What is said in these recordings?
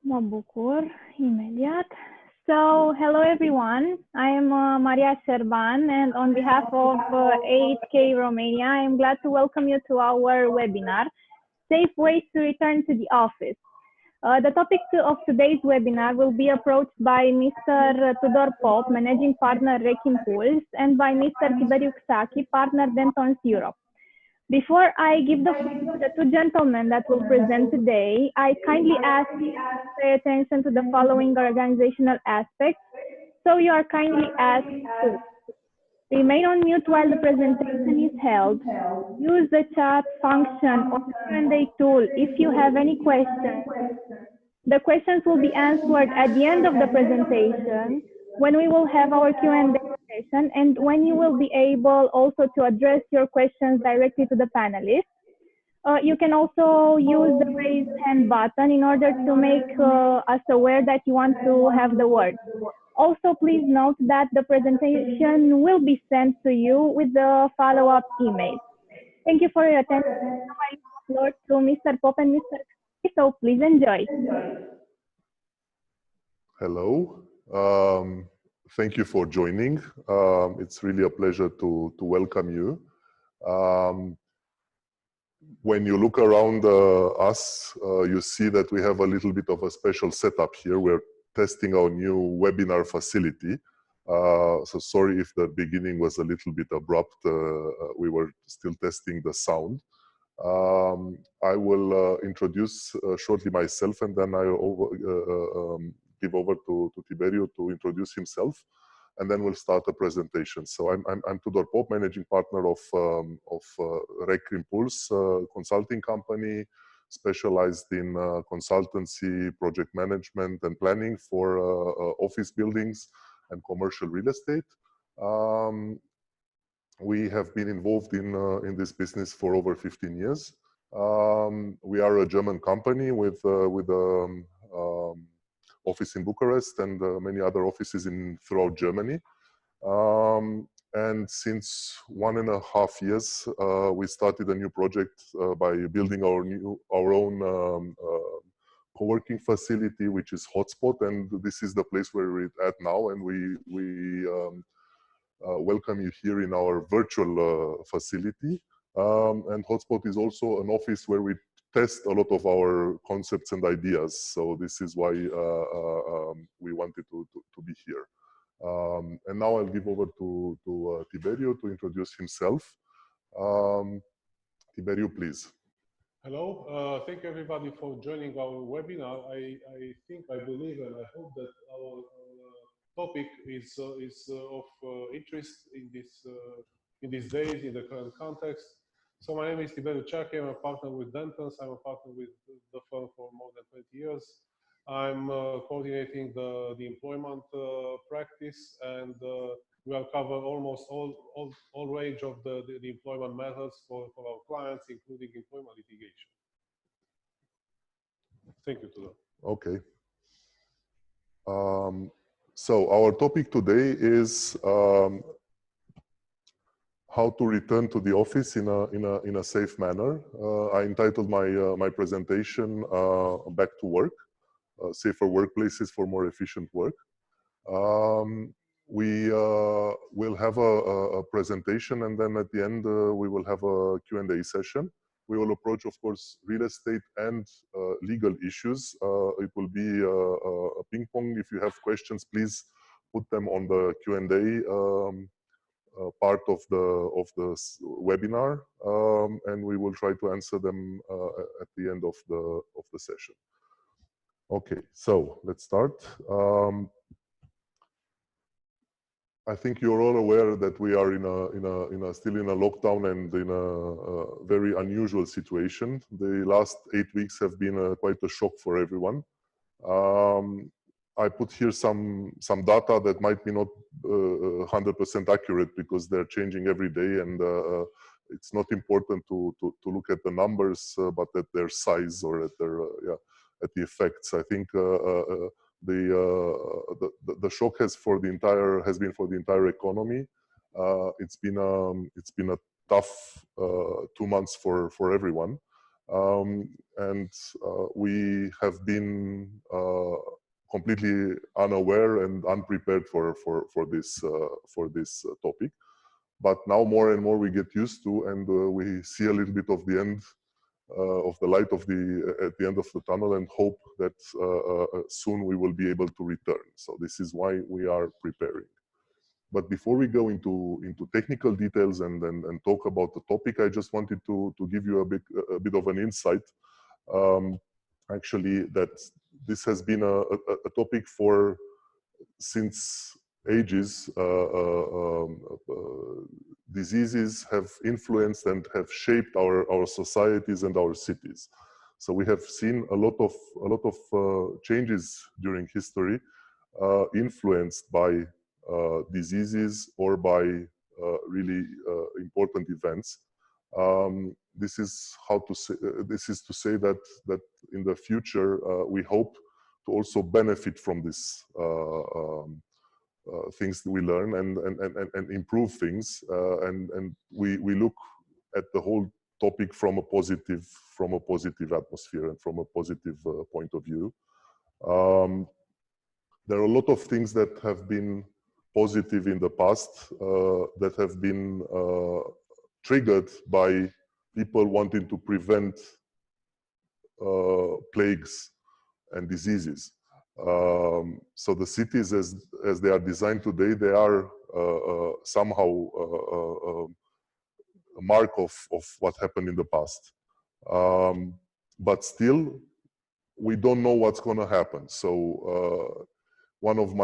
Mă bucur, imediat. So, hello everyone. I am Maria Serban, and on behalf of AHK Romania, I am glad to welcome you to our webinar, Safe Ways to Return to the Office. The topic of today's webinar will be approached by Mr. Tudor Pop, Managing Partner REC Impulse, and by Mr. Tiberiu Xaki, Partner Dentons Europe. Before I give the floor to the two gentlemen that will present today, I kindly ask you to pay attention to the following organizational aspects. So you are kindly asked to remain on mute while the presentation is held. Use the chat function or the Q&A tool if you have any questions. The questions will be answered at the end of the presentation when we will have our Q&A session and when you will be able also to address your questions directly to the panelists. You can also use the raise hand button in order to make us aware that you want to have the word. Also, please note that the presentation will be sent to you with the follow-up email. Thank you for your attention. Now I give the floor to Mr. Pop and Mr. Xaki, so please enjoy. Hello. Thank you for joining. It's really a pleasure to welcome you. When you look around us, you see that we have a little bit of a special setup here. We're testing our new webinar facility. So sorry if the beginning was a little bit abrupt. We were still testing the sound. I will introduce shortly myself, and then I give over to Tiberiu to introduce himself, and then we'll start the presentation. So I'm Tudor Pop, Managing Partner of REC Impulse consulting company, specialized in consultancy, project management, and planning for office buildings and commercial real estate. We have been involved in this business for over 15 years. We are a German company with office in Bucharest and many other offices throughout Germany. And since 1.5 years, we started a new project by building our own co-working facility, which is Hotspot, and this is the place where we're at now. And we welcome you here in our virtual facility. And Hotspot is also an office where we test a lot of our concepts and ideas. So this is why we wanted to be here. And now I'll give over to Tiberiu to introduce himself. Tiberiu, please. Hello, thank you everybody for joining our webinar. I believe, and I hope that our topic is of interest in these days, in the current context. So my name is Tiberiu Xaki. I'm a partner with Dentons. I'm a partner with the firm for more than 20 years. I'm coordinating the employment practice, and we'll cover almost all range of the employment methods for our clients, including employment litigation. Thank you, Tudor. Okay. So our topic today is how to return to the office in a safe manner. I entitled my presentation "Back to Work: Safer Workplaces for More Efficient Work." We will have a presentation, and then at the end we will have a Q&A session. We will approach, of course, real estate and legal issues. It will be a ping pong. If you have questions, please put them on the Q&A part of the webinar, and we will try to answer them at the end of the session. Okay, so let's start. I think you're all aware that we are still in a lockdown and in a very unusual situation. The last 8 weeks have been quite a shock for everyone. I put here some data that might be not 100% accurate because they're changing every day, and it's not important to look at the numbers, but at their size or at the effects. I think the shock has been for the entire economy. It's been a tough 2 months for everyone. And we have been completely unaware and unprepared for this topic. But now more and more we get used to, and we see a little bit of the end of the light of at the end of the tunnel, and hope that soon we will be able to return. So this is why we are preparing. But before we go into technical details and talk about the topic, I just wanted to give you a bit of an insight. Actually, that this has been a topic since ages. Diseases have influenced and have shaped our societies and our cities. So we have seen a lot of changes during history, influenced by diseases or by really important events. This is to say that in the future we hope to also benefit from this things that we learn and improve things, and we look at the whole topic from a positive atmosphere and from a positive point of view. There are a lot of things that have been positive in the past that have been triggered by people wanting to prevent plagues and diseases. So the cities, as they are designed today, they are somehow a mark of what happened in the past. But still, we don't know what's going to happen. So one of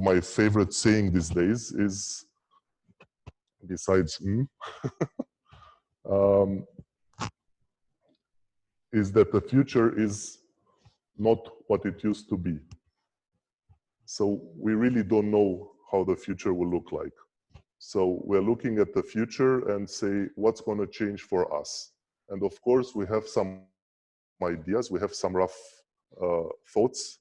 my favorite saying these days is, besides is that the future is not what it used to be. So we really don't know how the future will look like. So we're looking at the future and say, what's going to change for us? And of course, we have some ideas, we have some rough thoughts.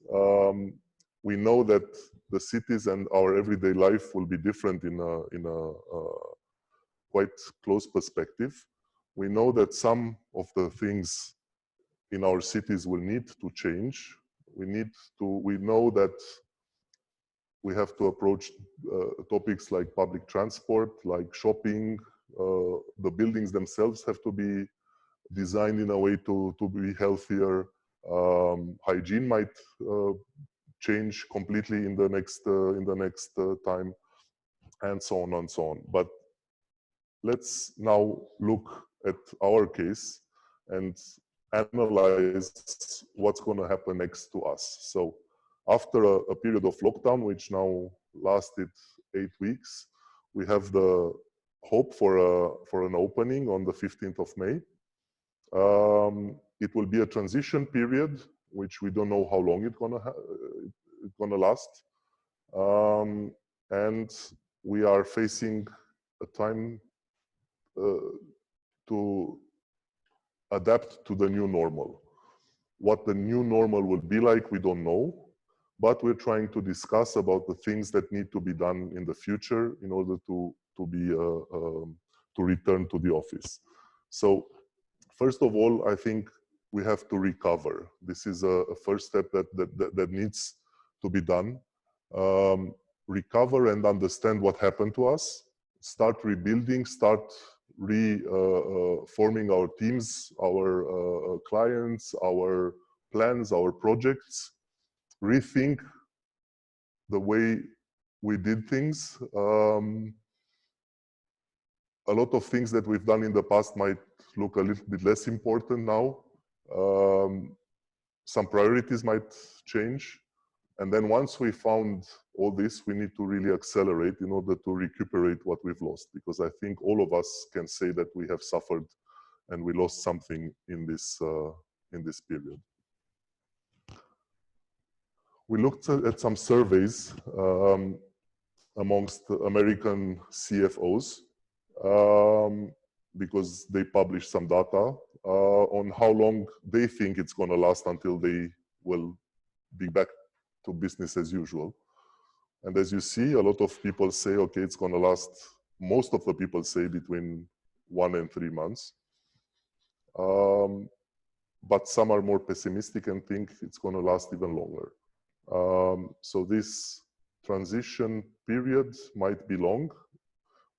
We know that the cities and our everyday life will be different in a quite close perspective. We know that some of the things in our cities will need to change. We know that we have to approach topics like public transport, like shopping. The buildings themselves have to be designed in a way to be healthier. Hygiene might change completely in the next time, and so on and so on. But let's now look at our case and analyze what's going to happen next to us. So after a period of lockdown, which now lasted 8 weeks, we have the hope for an opening on the 15th of May. It will be a transition period, which we don't know how long it's gonna last, and we are facing a time to adapt to the new normal. What the new normal will be like, we don't know, but we're trying to discuss about the things that need to be done in the future in order to return to the office. So first of all, I think we have to recover. This is a first step that needs to be done. Recover and understand what happened to us, start rebuilding, start reforming our teams, our clients, our plans, our projects, rethink the way we did things. A lot of things that we've done in the past might look a little bit less important now. Some priorities might change. And then once we found all this, we need to really accelerate in order to recuperate what we've lost. Because I think all of us can say that we have suffered and we lost something in this period. We looked at some surveys amongst American CFOs because they published some data on how long they think it's going to last until they will be back to business as usual. And as you see, a lot of people say, okay, it's going to last, most of the people say between 1 and 3 months. but some are more pessimistic and think it's going to last even longer. So this transition period might be long,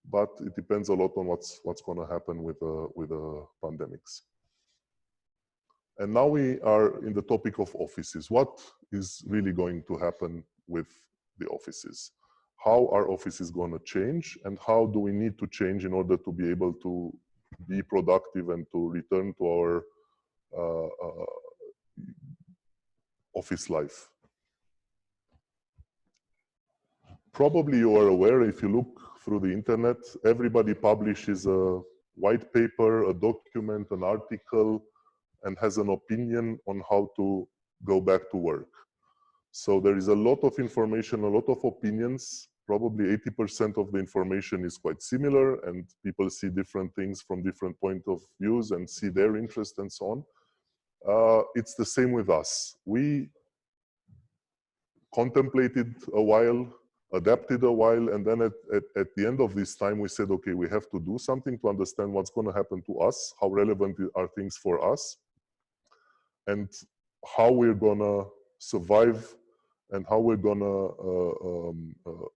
but it depends a lot on what's going to happen with the pandemics. And now we are in the topic of offices. What is really going to happen with the offices? How are offices going to change, and how do we need to change in order to be able to be productive and to return to our office life? Probably you are aware, if you look through the internet, everybody publishes a white paper, a document, an article, and has an opinion on how to go back to work. So there is a lot of information, a lot of opinions. Probably 80% of the information is quite similar, and people see different things from different point of views and see their interest and so on. It's the same with us. We contemplated a while, adapted a while, and then at the end of this time, we said, okay, we have to do something to understand what's going to happen to us, how relevant are things for us, and how we're going to survive, and how we're going to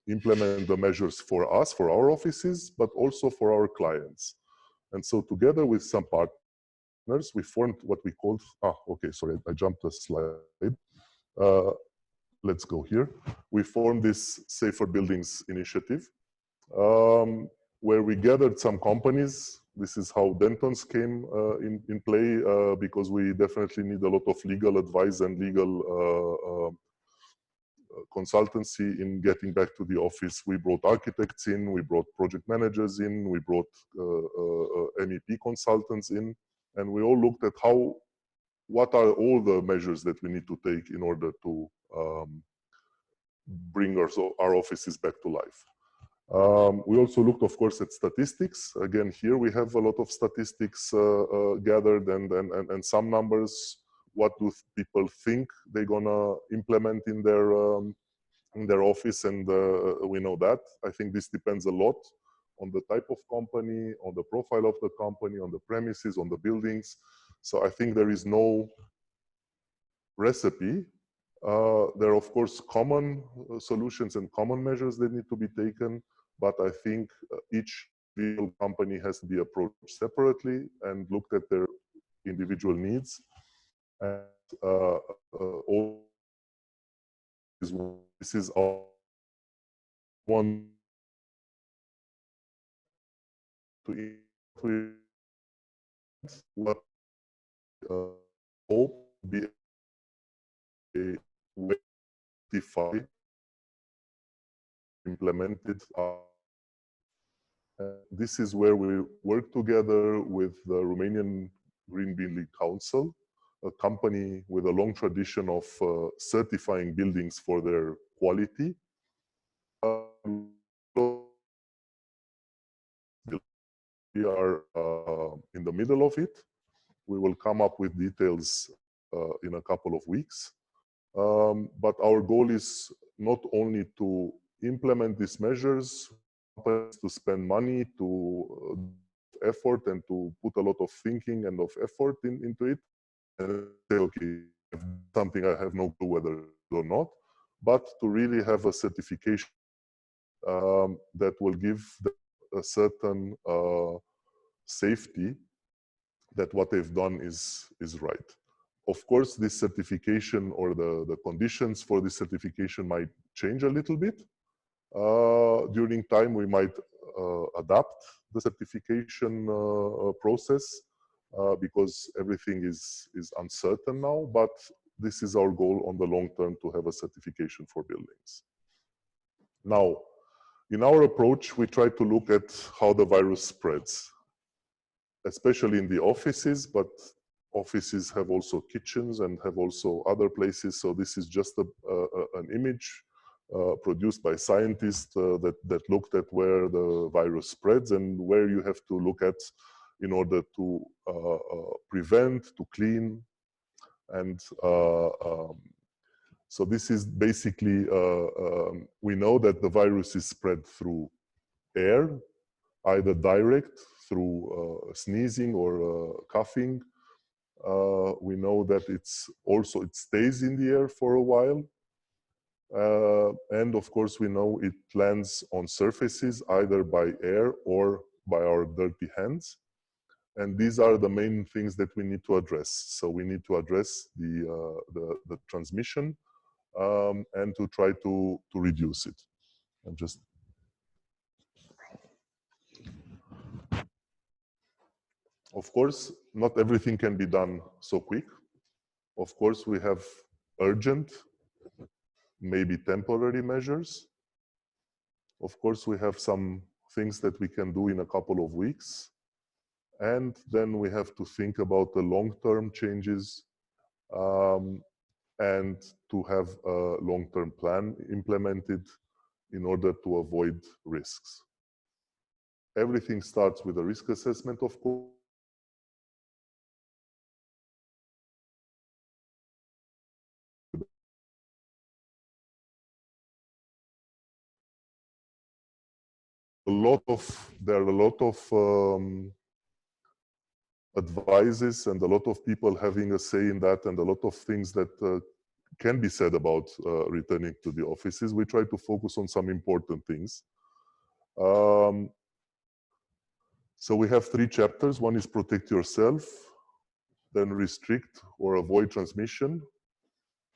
implement the measures for us, for our offices, but also for our clients. And so together with some partners, we formed what we called, okay, sorry, I jumped a slide. Let's go here. We formed this Safer Buildings initiative, where we gathered some companies. This is how Dentons came in play, because we definitely need a lot of legal advice and legal consultancy in getting back to the office. We brought architects in, we brought project managers in, we brought MEP consultants in, and we all looked at what are all the measures that we need to take in order to bring our offices back to life. We also looked, of course, at statistics. Again, here we have a lot of statistics gathered and some numbers. What do people think they're gonna implement in their office? And we know that. I think this depends a lot on the type of company, on the profile of the company, on the premises, on the buildings. So I think there is no recipe. There are, of course, common solutions and common measures that need to be taken, but I think each individual company has to be approached separately and looked at their individual needs. And all this is our one to what hope be a way to implemented. This is where we work together with the Romanian Green Building Council, a company with a long tradition of certifying buildings for their quality. We are in the middle of it. We will come up with details in a couple of weeks. But our goal is not only to implement these measures, to spend money, to effort, and to put a lot of thinking and of effort into it, and say, okay, something I have no clue whether or not, but to really have a certification that will give a certain safety that what they've done is right. Of course, this certification or the conditions for this certification might change a little bit. During time, we might adapt the certification process because everything is uncertain now, but this is our goal on the long term, to have a certification for buildings. Now, in our approach, we try to look at how the virus spreads, especially in the offices, but offices have also kitchens and have also other places. So this is just an image produced by scientists that looked at where the virus spreads and where you have to look at in order to prevent, to clean. And so this is basically, we know that the virus is spread through air, either direct through sneezing or coughing. We know that it stays in the air for a while. And of course, we know it lands on surfaces either by air or by our dirty hands. And these are the main things that we need to address. So we need to address the transmission and to try to reduce it. And just of course, not everything can be done so quick. Of course, we have urgent, maybe temporary measures. Of course, we have some things that we can do in a couple of weeks. And then we have to think about the long-term changes and to have a long-term plan implemented in order to avoid risks. Everything starts with a risk assessment, of course. There are a lot of advices and a lot of people having a say in that, and a lot of things that can be said about returning to the offices. We try to focus on some important things. So we have 3 chapters. One is protect yourself, then restrict or avoid transmission,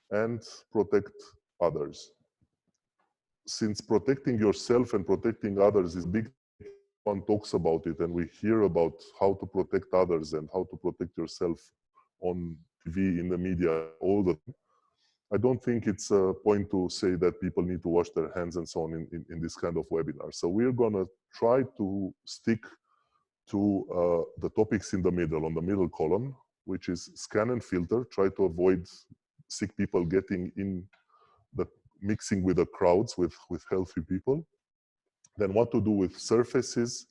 and protect others. Since protecting yourself and protecting others is big, one talks about it, and we hear about how to protect others and how to protect yourself on TV, in the media, all the time. I don't think it's a point to say that people need to wash their hands and so on in this kind of webinar. So we're going to try to stick to the topics in the middle, on the middle column, which is scan and filter, try to avoid sick people getting in the mixing with the crowds, with healthy people. Then what to do with surfaces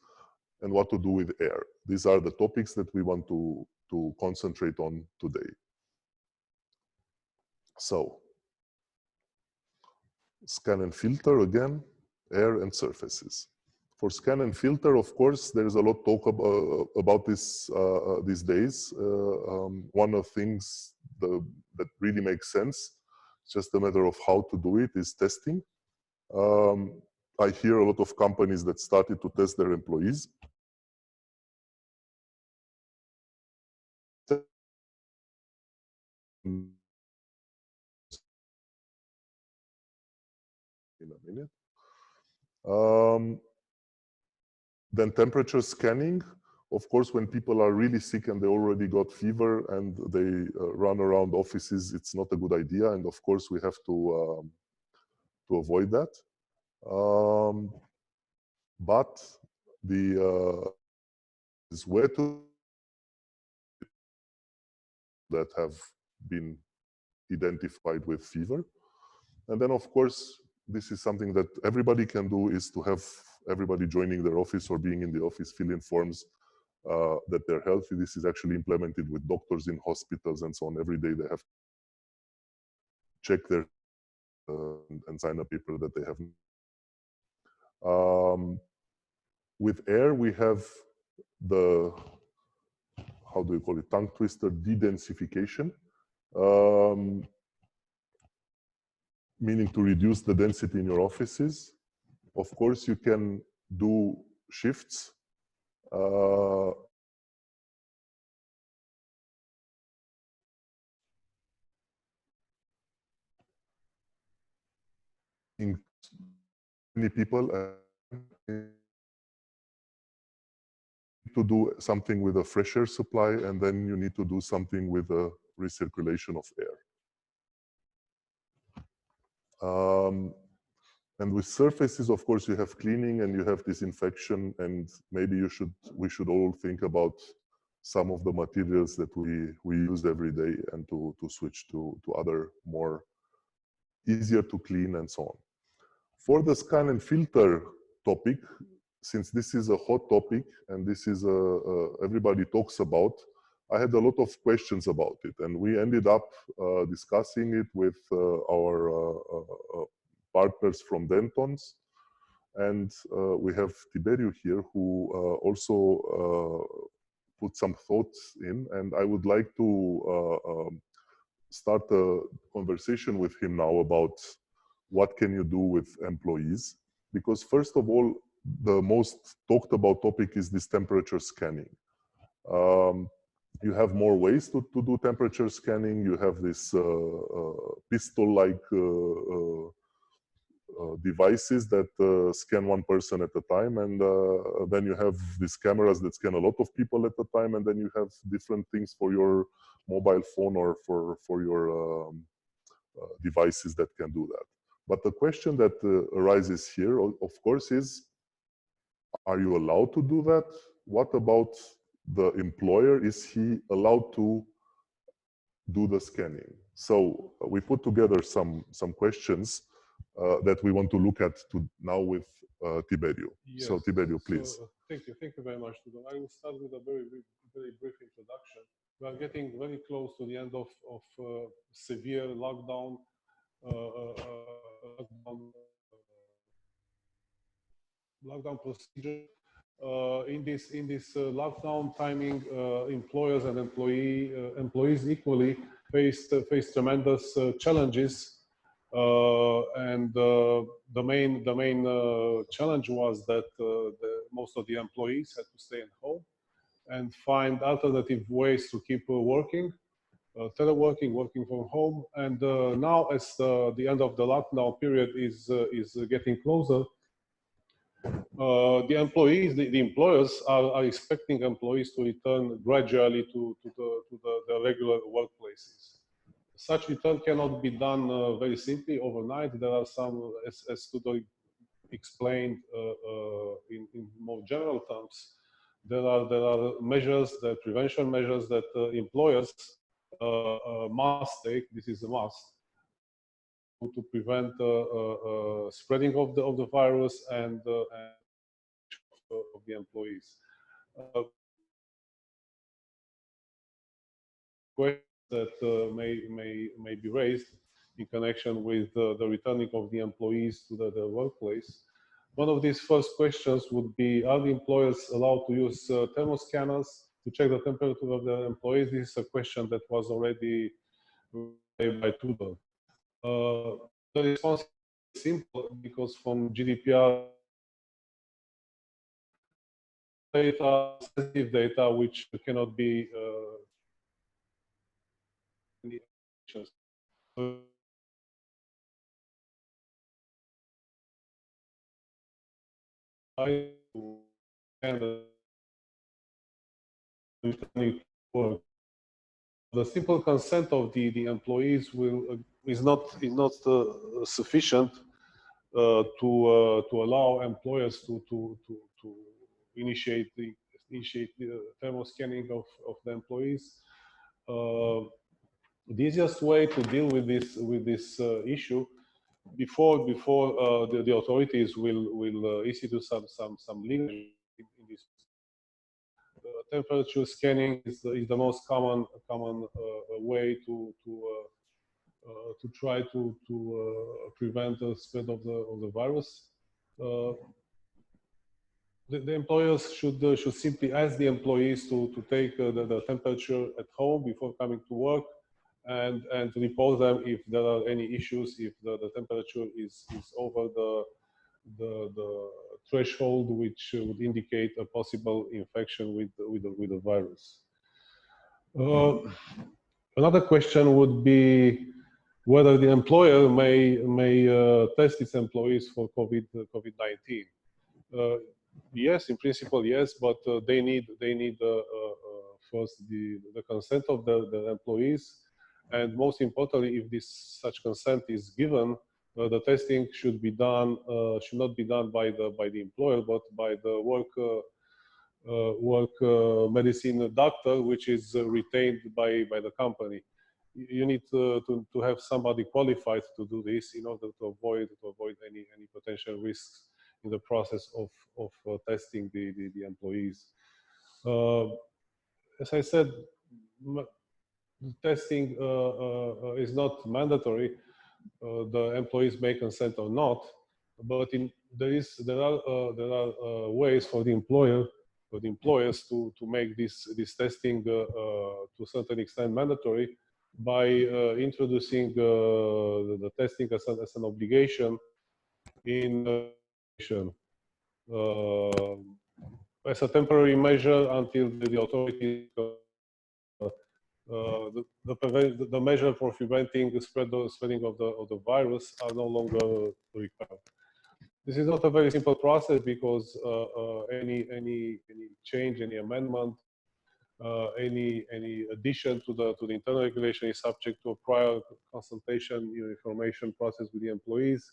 and what to do with air. These are the topics that we want to concentrate on today. So, scan and filter again, air and surfaces. For scan and filter, of course, there is a lot talk about this these days. One of the things that really makes sense, it's just a matter of how to do it, is testing. I hear a lot of companies that started to test their employees. In a minute. Then temperature scanning. Of course, when people are really sick and they already got fever and they run around offices, it's not a good idea. And of course, we have to avoid that. But the is where to that have been identified with fever. And then, of course, this is something that everybody can do, is to have everybody joining their office or being in the office fill in forms that they're healthy. This is actually implemented with doctors in hospitals and so on. Every day they have to check their and sign a paper that they have. With air, we have the, how do you call it, tongue twister, de-densification. Meaning to reduce the density in your offices. Of course, you can do shifts. In many people to do something with a fresh air supply, and then you need to do something with a recirculation of air. And with surfaces, of course, you have cleaning and you have disinfection, and maybe we should all think about some of the materials that we use every day and to switch to other more easier to clean and so on. For the scan and filter topic, since this is a hot topic and this is everybody talks about, I had a lot of questions about it, and we ended up discussing it with our partners from Dentons, And we have Tiberiu here, who also put some thoughts in, and I would like to start a conversation with him now about what can you do with employees. Because first of all, the most talked about topic is this temperature scanning. You have more ways to do temperature scanning. You have this pistol-like devices that scan one person at a time, and then you have these cameras that scan a lot of people at a time, and then you have different things for your mobile phone or for your devices that can do that. But the question that arises here, of course, is, are you allowed to do that? What about the employer? Is he allowed to do the scanning? So we put together some questions that we want to look at now with Tiberiu. Yes. So Tiberiu, please. So, thank you very much, Tudor. I will start with a very brief introduction. We are getting very close to the end of severe lockdown. Lockdown procedure. In this lockdown timing, employers and employees equally face tremendous challenges, and the main challenge was that most of the employees had to stay at home and find alternative ways to keep working, teleworking, working from home. And now, as the end of the lockdown period is getting closer, the employers are expecting employees to return gradually to the regular workplaces. Such return cannot be done very simply overnight. There are some, as Tudor explained in more general terms, there are measures, the prevention measures that employers must take. This is a must to prevent spreading of the virus and of the employees. Questions that may be raised in connection with the returning of the employees to the workplace. One of these first questions would be, are the employers allowed to use thermoscanners to check the temperature of their employees? This is a question that was already raised by Tudor. The response is simple, because from GDPR data, sensitive data, which cannot be any actions. The simple consent of the employees is not sufficient to allow employers to initiate the thermal scanning of the employees. The easiest way to deal with this issue, before the authorities will institute some legal in this. Temperature scanning is the most common way to try to prevent the spread of the virus. The employers should simply ask the employees to take the temperature at home before coming to work, and report them if there are any issues, if the temperature is over the threshold which would indicate a possible infection with the virus. Another question would be whether the employer may test its employees for COVID-19. Yes, in principle, yes, but they need first the consent of the employees, and most importantly, if such consent is given, the testing should not be done by the employer, but by the work medicine doctor, which is retained by the company. You need to have somebody qualified to do this in order to avoid any potential risks in the process of testing the employees. As I said, testing is not mandatory. The employees may consent or not, but there are ways for the employers to make this testing to a certain extent mandatory by introducing the testing as an obligation in uh, as a temporary measure until the authorities the measure for preventing the spreading of the virus are no longer required. This is not a very simple process because any change, any amendment, any addition to the internal regulation is subject to a prior consultation, information process with the employees,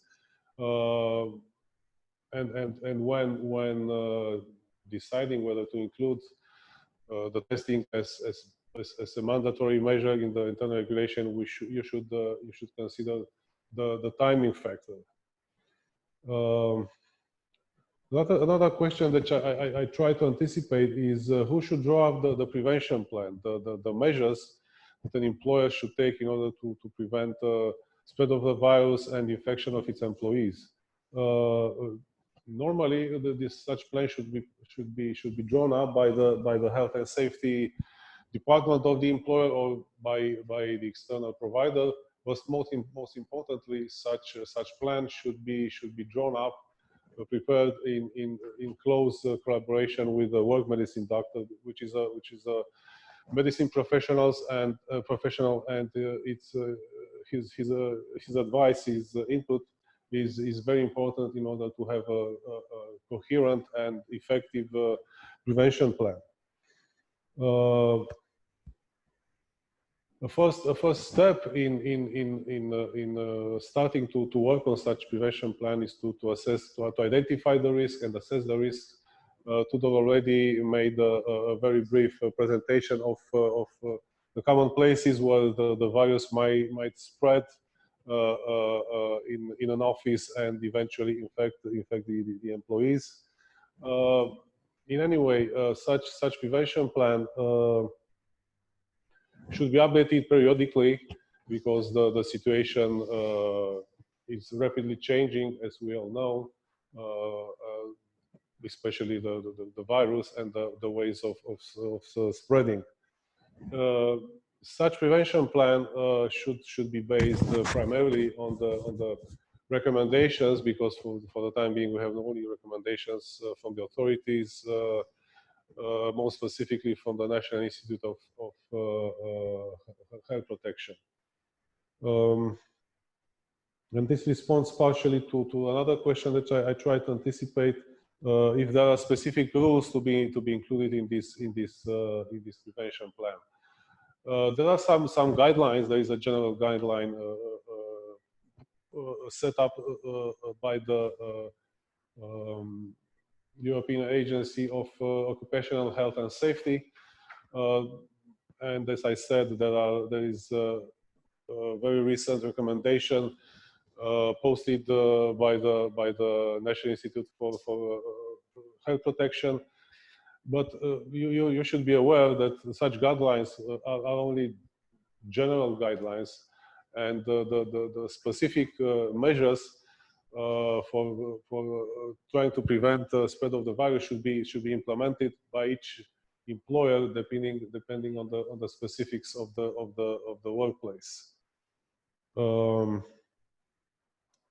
and when deciding whether to include the testing as a mandatory measure in the internal regulation, you should consider the timing factor. Another question that I try to anticipate is who should draw up the prevention plan, the measures that an employer should take in order to prevent spread of the virus and infection of its employees. Normally, such plan should be drawn up by the health and safety department of the employer or by the external provider. But most importantly, such plan should be drawn up, prepared in close collaboration with the work medicine doctor, which is a medicine professionals and professional, and his advice, his input is very important in order to have a coherent and effective prevention plan. A first step in starting to work on such prevention plan is to assess, to identify the risk and assess the risks. Tudor already made a very brief presentation of the common places where the virus might spread in an office and eventually infect the employees. In any way, such prevention plan should be updated periodically because the situation is rapidly changing, as we all know, especially the virus and the ways of spreading. Such prevention plan should be based primarily on the recommendations, because for the time being we have only recommendations from the authorities, more specifically from the National Institute of Health Protection. And this responds partially to another question that I try to anticipate, if there are specific rules to be included in this prevention plan. There are some guidelines. There is a general guideline set up by the European Agency of Occupational Health and Safety, and as I said, there is a very recent recommendation posted by the National Institute for Health Protection. But you should be aware that such guidelines are only general guidelines, and the specific measures for trying to prevent the spread of the virus should be implemented by each employer depending on the specifics of the workplace.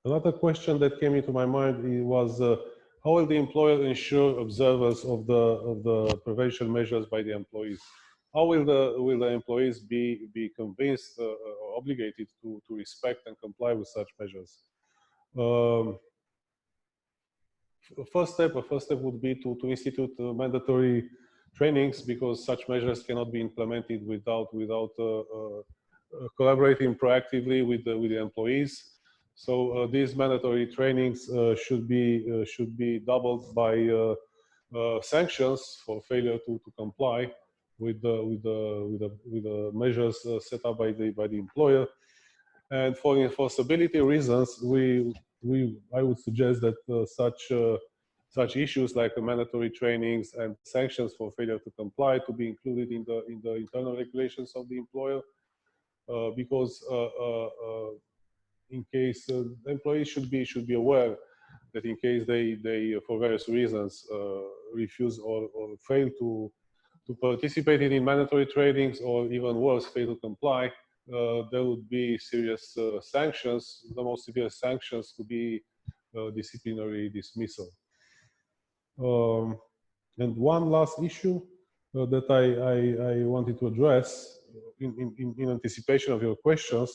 Another question that came into my mind was how will the employer ensure observance of the prevention measures by the employees? How will the employees be convinced or obligated to respect and comply with such measures? A first step would be to institute mandatory trainings, because such measures cannot be implemented without collaborating proactively with the employees. So these mandatory trainings should be doubled by sanctions for failure to comply with the measures set up by the employer. And for enforceability reasons, I would suggest that such issues like mandatory trainings and sanctions for failure to comply to be included in the internal regulations of the employer, because in case employees should be aware that in case they for various reasons refuse or fail to participate in mandatory trainings, or even worse, fail to comply, there would be serious sanctions. The most severe sanctions could be disciplinary dismissal. And one last issue that I wanted to address in anticipation of your questions,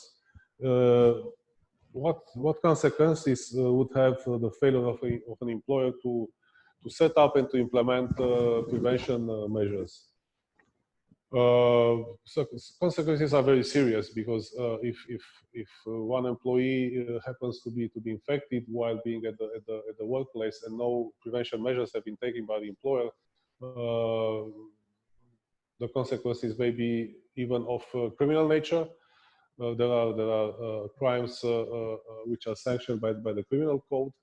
what consequences would have the failure of an employer to set up and to implement prevention measures? So consequences are very serious, because if one employee happens to be infected while being at the workplace and no prevention measures have been taken by the employer, the consequences may be even of criminal nature. There are crimes which are sanctioned by the criminal code.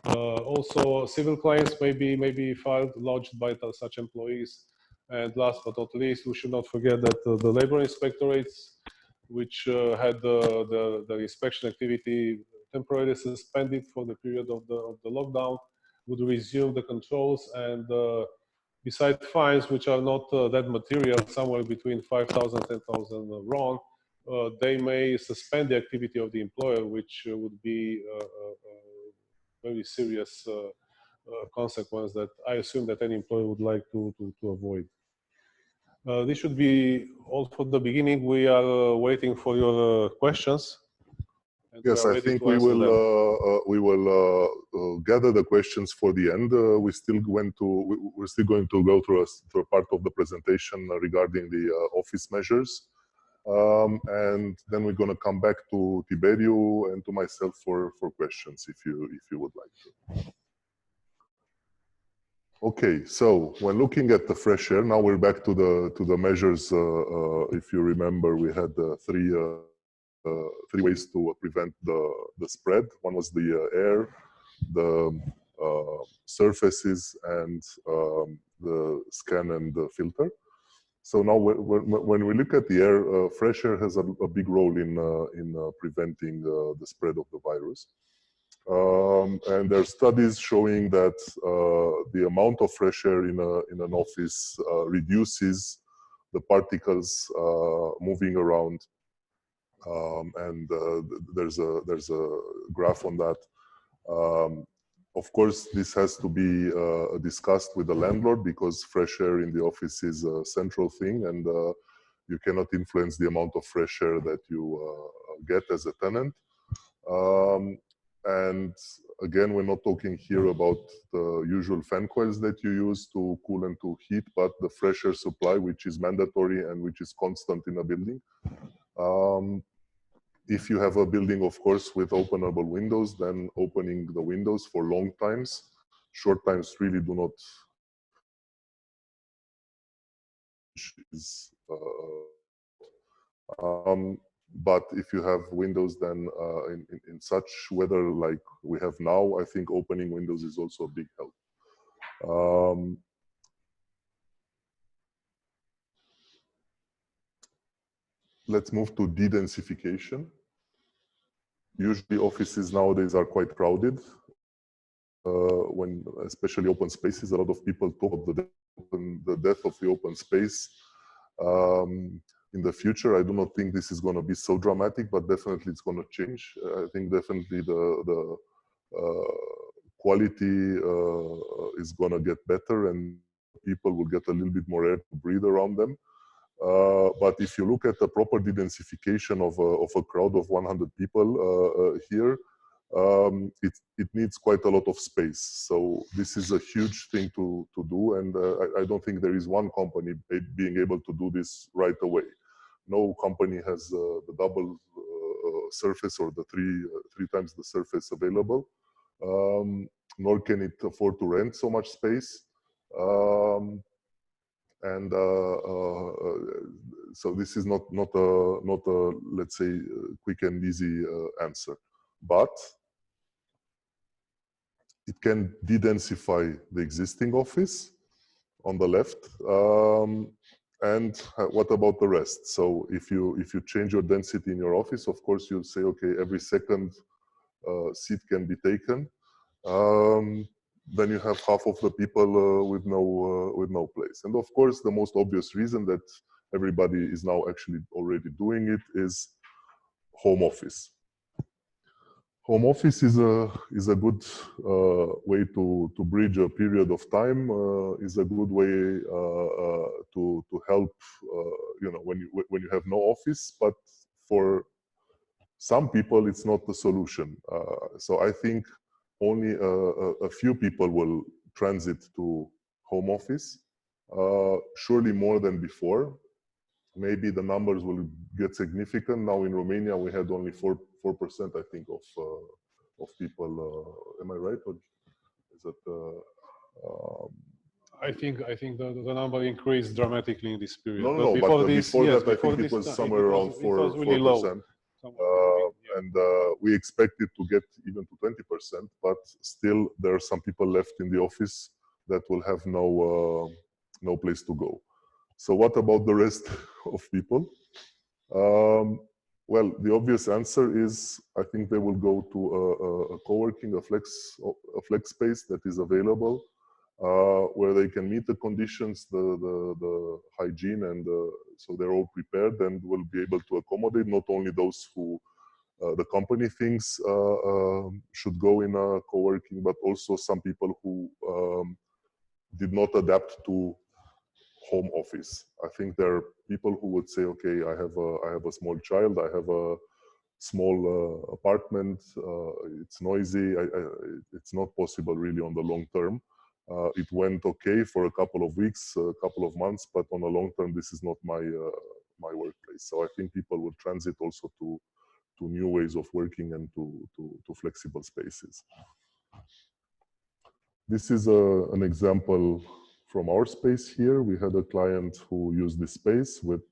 Also, civil claims may be filed, lodged by such employees. And last but not least, we should not forget that the labor inspectorates, which had the inspection activity temporarily suspended for the period of the lockdown, would resume the controls. And besides fines, which are not that material, somewhere between 5,000 and 10,000 RON, they may suspend the activity of the employer, which would be very serious consequence that I assume that any employer would like to avoid. This should be all for the beginning. We are waiting for your questions. Yes, I think we will gather the questions for the end. We're still going to go through a part of the presentation regarding the office measures. And then we're going to come back to Tiberiu and to myself for questions, if you would like to. Okay, so when looking at the fresh air, now we're back to the measures. If you remember, we had three ways to prevent the spread. One was the air, the surfaces, and the scan and the filter. So now, when we look at the air, fresh air has a big role in preventing the spread of the virus. And there are studies showing that the amount of fresh air in an office reduces the particles moving around. And there's a graph on that. Of course, this has to be discussed with the landlord, because fresh air in the office is a central thing, and you cannot influence the amount of fresh air that you get as a tenant. And again, we're not talking here about the usual fan coils that you use to cool and to heat, but the fresh air supply, which is mandatory and which is constant in a building. If you have a building, of course, with openable windows, then opening the windows for long times. Short times really do not. But if you have windows, then in such weather like we have now, I think opening windows is also a big help. Let's move to de-densification. Usually offices nowadays are quite crowded. When especially open spaces, a lot of people talk about the death of the open space. In the future, I do not think this is going to be so dramatic, but definitely it's going to change. I think definitely the quality is going to get better, and people will get a little bit more air to breathe around them. But if you look at the proper de-densification of a crowd of 100 people here, it needs quite a lot of space. So this is a huge thing to do, and I don't think there is one company being able to do this right away. No company has the double surface or the three times the surface available, nor can it afford to rent so much space. And so this is not a let's say quick and easy answer, but it can de-densify the existing office on the left. And what about the rest? So if you change your density in your office, of course you say, okay, every second seat can be taken. then you have half of the people with no place. And of course, the most obvious reason that everybody is now actually already doing it is home office. Home office is a good way to bridge a period of time. Is a good way to help. You know, when you have no office, but for some people it's not the solution. So I think only a few people will transit to home office. Surely more than before. Maybe the numbers will get significant. Now in Romania, we had only 4%, I think, of people. Am I right? Or is that? I think the number increased dramatically in this period. No, but before that, I think it was somewhere around 4%. And we expected to get even to 20%, but still there are some people left in the office that will have no place to go. So what about the rest of people? Well, the obvious answer is I think they will go to a co-working, a flex space that is available, where they can meet the conditions, the hygiene, and so they're all prepared and will be able to accommodate not only those who the company thinks should go in a co-working, but also some people who did not adapt to home office. I think there are people who would say, okay, I have a small child, I have a small apartment, it's noisy, it's not possible really on the long term. It went okay for a couple of weeks, a couple of months, but on the long term, this is not my workplace. So I think people will transit also to new ways of working and to flexible spaces. This is an example from our space here. We had a client who used this space with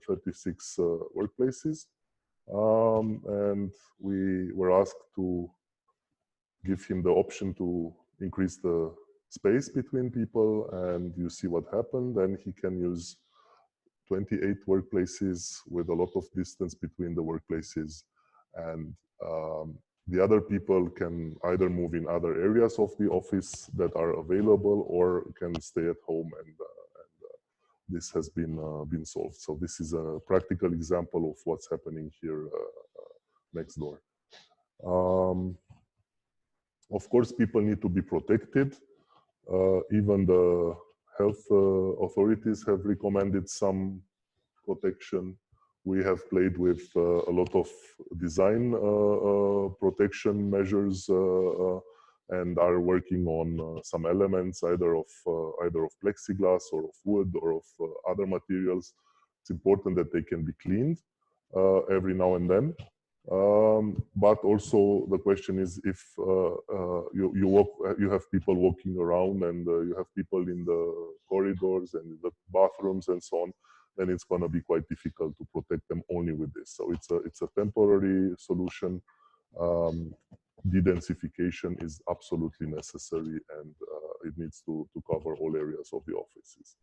36 workplaces. And we were asked to give him the option to increase the space between people, and you see what happened. And he can use 28 workplaces with a lot of distance between the workplaces. And the other people can either move in other areas of the office that are available or can stay at home, and this has been solved. So this is a practical example of what's happening here next door. Of course, people need to be protected. Even the health authorities have recommended some protection. We have played with a lot of design protection measures and are working on some elements either of plexiglass or of wood or of other materials. It's important that they can be cleaned every now and then. But also the question is, if you have people walking around and you have people in the corridors and in the bathrooms and so on, then it's going to be quite difficult to protect them only with this. So it's a temporary solution. De-densification is absolutely necessary, and it needs to cover all areas of the offices.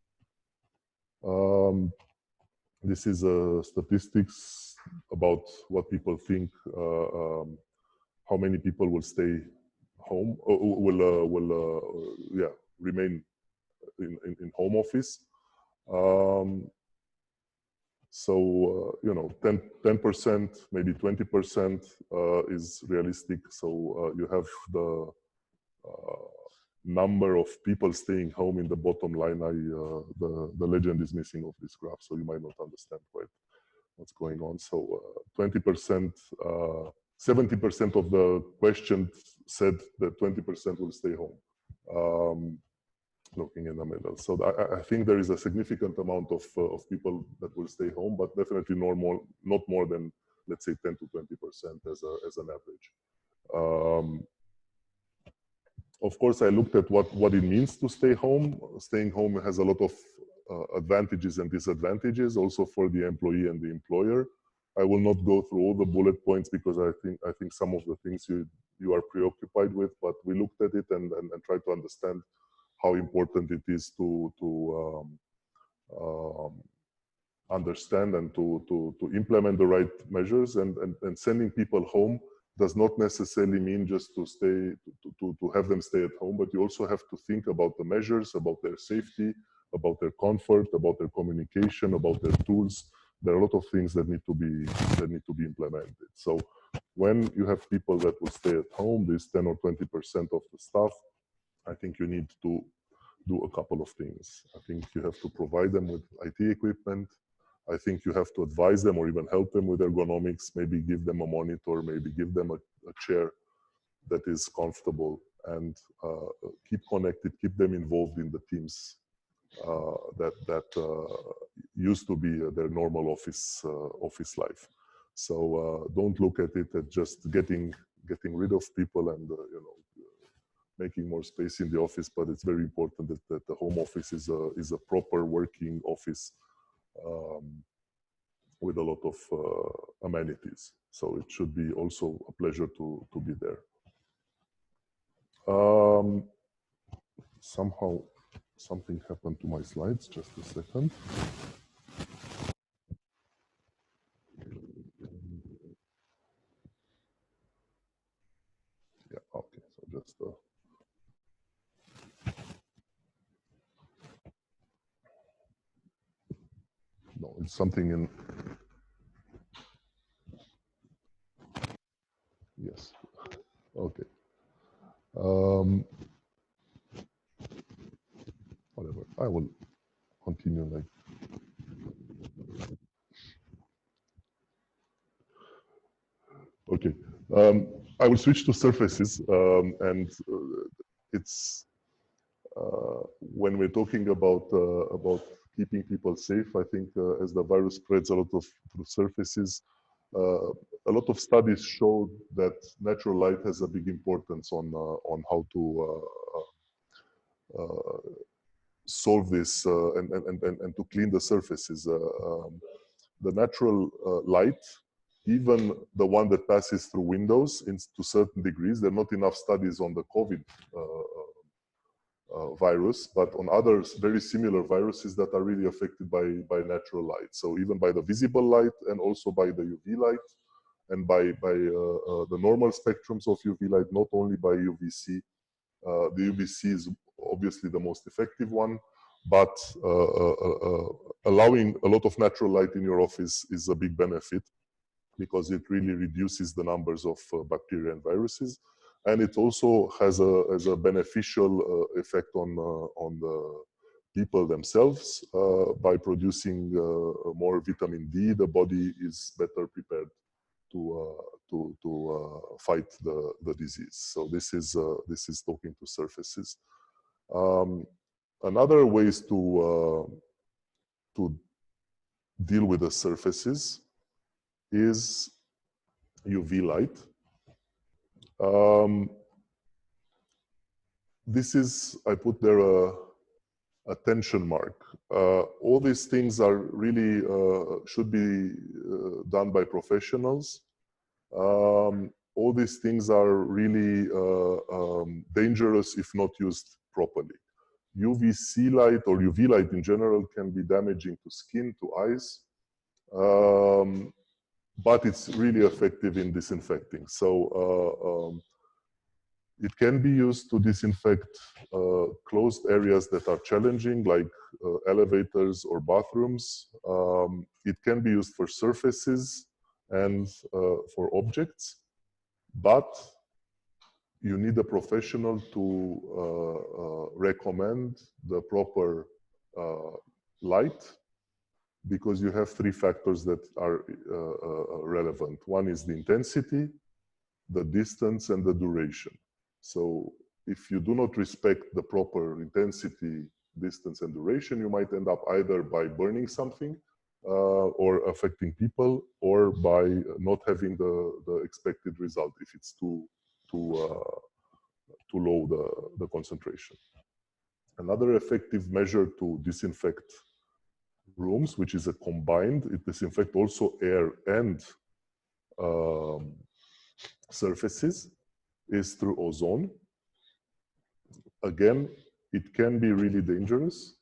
This is statistics about what people think, how many people will stay home, remain in home office. So, 10%, maybe 20% is realistic. So you have the number of people staying home in the bottom line. The legend is missing off this graph, so you might not understand quite what's going on. So 20%, 70% of the questions said that 20% will stay home. Looking in the middle. So I think there is a significant amount of people that will stay home, but definitely not more than, let's say, 10 to 20% as an average. Of course, I looked at what it means to stay home. Staying home has a lot of advantages and disadvantages also for the employee and the employer. I will not go through all the bullet points because I think some of the things you are preoccupied with, but we looked at it and tried to understand how important it is to understand and to implement the right measures, and sending people home does not necessarily mean just to stay, to have them stay at home, but you also have to think about the measures, about their safety, about their comfort, about their communication, about their tools. There are a lot of things that need to be implemented. So when you have people that will stay at home, this 10 or 20% of the staff, I think you need to do a couple of things. I think you have to provide them with IT equipment. I think you have to advise them or even help them with ergonomics, maybe give them a monitor, maybe give them a chair that is comfortable, and keep connected, keep them involved in the teams that used to be their normal office life. So don't look at it as just getting rid of people and making more space in the office, but it's very important that the home office is a proper working office with a lot of amenities. So it should be also a pleasure to be there. Somehow something happened to my slides, just a second. Yeah, okay, so just no, it's something in, yes, okay. Whatever, I will continue like. Okay, I will switch to surfaces, and it's when we're talking about keeping people safe. I think as the virus spreads a lot through surfaces, a lot of studies show that natural light has a big importance on how to solve this and to clean the surfaces. The natural light, even the one that passes through windows to certain degrees, there are not enough studies on the COVID virus, but on other very similar viruses that are really affected by natural light. So even by the visible light and also by the UV light and by the normal spectrums of UV light, not only by UVC. The UVC is obviously the most effective one, but allowing a lot of natural light in your office is a big benefit because it really reduces the numbers of bacteria and viruses. And it also has a beneficial effect on the people themselves by producing more vitamin D. The body is better prepared to fight the disease. So this is talking to surfaces. Another ways to deal with the surfaces is UV light. This is, I put there a tension mark. All these things are really, should be done by professionals. All these things are really dangerous if not used properly. UVC light or UV light in general can be damaging to skin, to eyes. But it's really effective in disinfecting. So it can be used to disinfect closed areas that are challenging, like elevators or bathrooms. It can be used for surfaces and for objects, but you need a professional to recommend the proper light, because you have three factors that are relevant. One is the intensity, the distance, and the duration. So if you do not respect the proper intensity, distance, and duration, you might end up either by burning something or affecting people, or by not having the expected result if it's too low the concentration. Another effective measure to disinfect rooms, which is a combined, it disinfects also air and surfaces, is through ozone. Again, it can be really dangerous.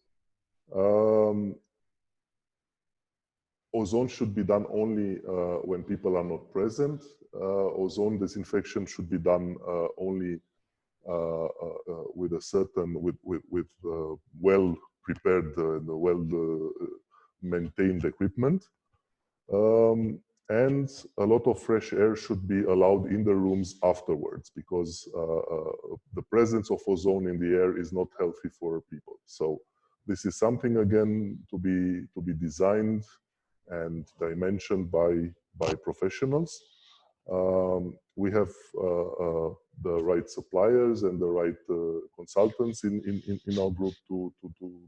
Ozone should be done only when people are not present, ozone disinfection should be done only with a certain, with well prepared and well maintained equipment. And a lot of fresh air should be allowed in the rooms afterwards, because the presence of ozone in the air is not healthy for people. So this is something, again, to be designed and dimensioned by professionals. We have the right suppliers and the right consultants in our group to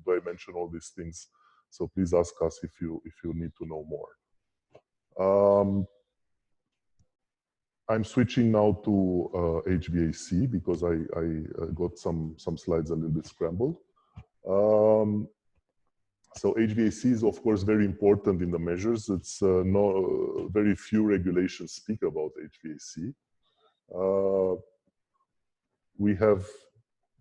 dimension all these things. So please ask us if you need to know more. I'm switching now to HVAC because I got some slides a little bit scrambled. So HVAC is, of course, very important in the measures. It's very few regulations speak about HVAC. We have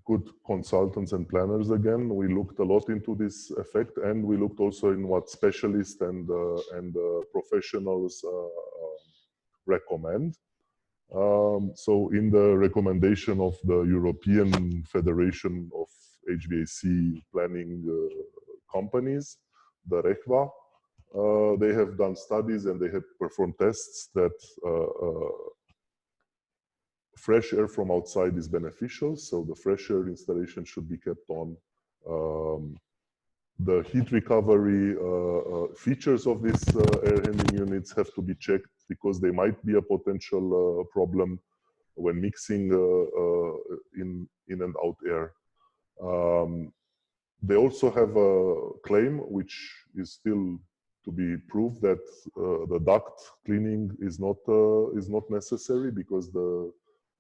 good consultants and planners again. We looked a lot into this effect, and we looked also in what specialists and professionals recommend. So in the recommendation of the European Federation of HVAC planning companies, the REHVA, they have done studies and they have performed tests that fresh air from outside is beneficial, so the fresh air installation should be kept on. The heat recovery features of these air handling units have to be checked because they might be a potential problem when mixing in and out air. They also have a claim, which is still to be proved, that the duct cleaning is not necessary because the